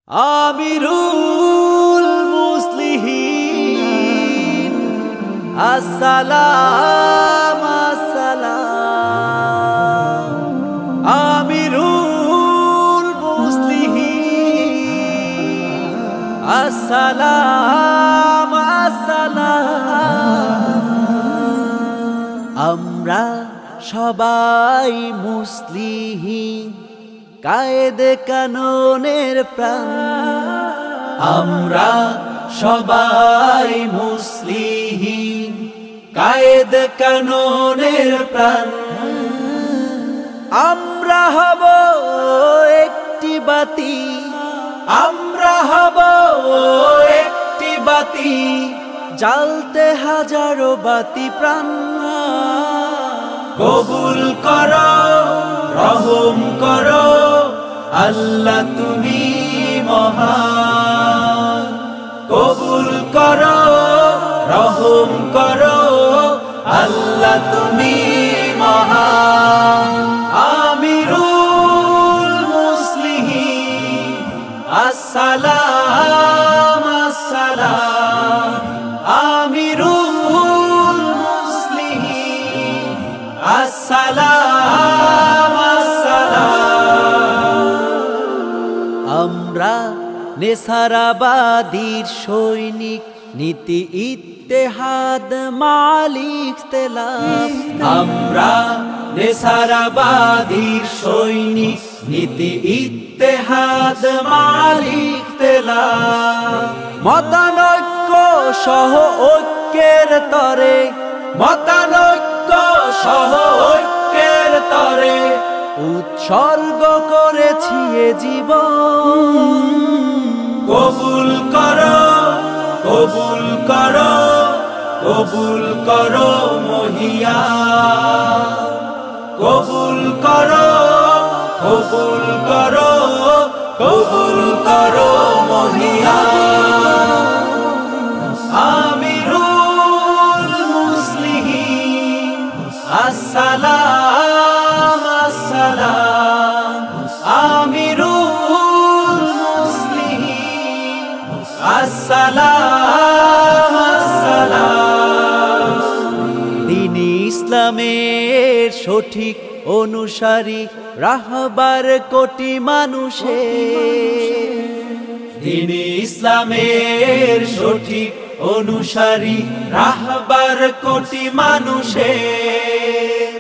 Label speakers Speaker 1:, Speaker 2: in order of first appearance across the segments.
Speaker 1: আমিরুল মুসলিহিন আসসালাম আসসালাম। আমিরুল মুসলিহিন আসসালাম আসসালাম। আমরা সবাই মুসলিহিন, কায়েদে কানুনের প্রাণ। আমরা সবাই মুসলিহিন, কায়েদে কানুনের প্রাণ। আমরা হব একটি বাতি, আমরা হব একটি বাতি, জ্বালতে হাজারো বাতি প্রাণ। কবুল করো, রহম করো, আল্লাহ তুমি মহান। কবুল করো, রহম করো, আল্লাহ তুমি মহান। আমিরুল মুসলিহিন আসসালাম আসসালাম। আমিরুল মুসলিহিন আসসালাম আসসালাম। আমরা নেসারাবাদীর সৈনিক, নীতি ইত্তেহাদ মালিক ইখতিলাফ। আমরা নেসারাবাদীর সৈনিক, নীতি ইত্তেহাদ মালিক ইখতিলাফ। মতানৈক্য সহ ঐক্যের তরে, মতানৈক্য সহ ঐক্যের তরে উৎসর্গ করেছি এ জীবন। কবুল করো, কবুল করো, কবুল করো মহিয়ান। কবুল করো, কবুল করো, কবুল করো মহিয়ান। আমিরুল মুসলিহিন আসসালাম আসসালাম। আমিরুল মুসলিহিন আসসালাম আসসালাম। দ্বীন-ই ইসলামের সঠিক অনুসারী, রাহবার কোটি মানুষের। দ্বীন-ই ইসলামের সঠিক অনুসারী, রাহবার কোটি মানুষের।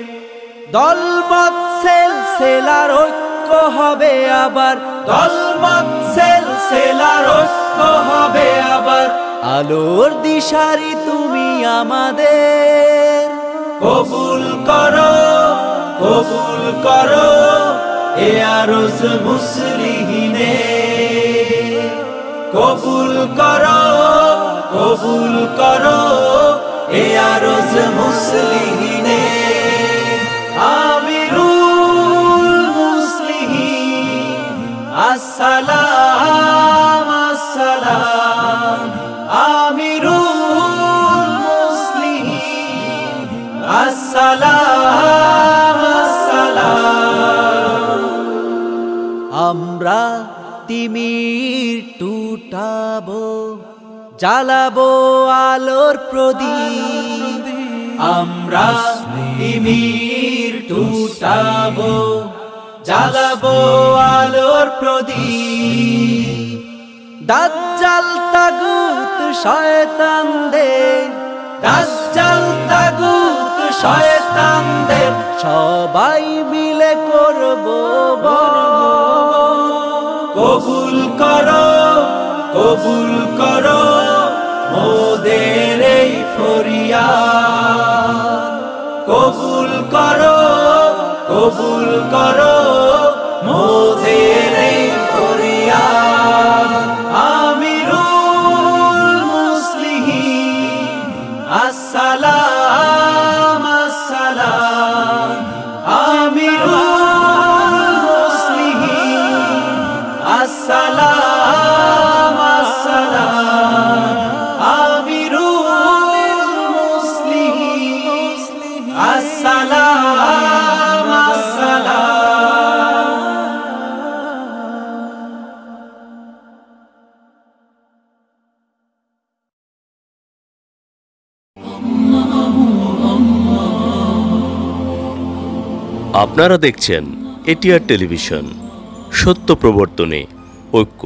Speaker 1: দলমত সেলসেলার ঐক্য হবে আবার, দলমত সেলসেলার ঐক্য হবে আবার। আলোর দিশারি তুমি আমাদের। কবুল করো, কবুল করো এ আরজ মুসলিহিনে। কবুল করো, কবুল করো এ আরজ মুসলিহিনে। আমিরুল মুসলিহিন আসসালাম আসসালাম। আমিরুল মুসলিহিন আসসালাম আসসালাম। আমরা তিমির টুটাবো, জ্বালাবো আলোর প্রদীপ। আমরা তিমির টুটাবো, জ্বালাবো আলোর প্রদীপ। দাজ্জাল তাগুত শয়তানদের, দাজ্জাল তাগুত শয়তানদের সবাই মিলে করবো বধ। কবুল করো, কবুল করো মোদের এই ফরিয়াদ। কবুল করো, কবুল করো মোদের এই ফরিয়াদ। আমিরুল মুসলিহিন আসসালাম আসসালাম। আমিরুল মুসলিহিন আসসালাম আসসালাম। আমিরুল মুসলিহিন আসসালাম আসসালাম।
Speaker 2: আপনারা দেখছেন এটিআর টেলিভিশন, সত্য প্রবর্তনে ঐক্য।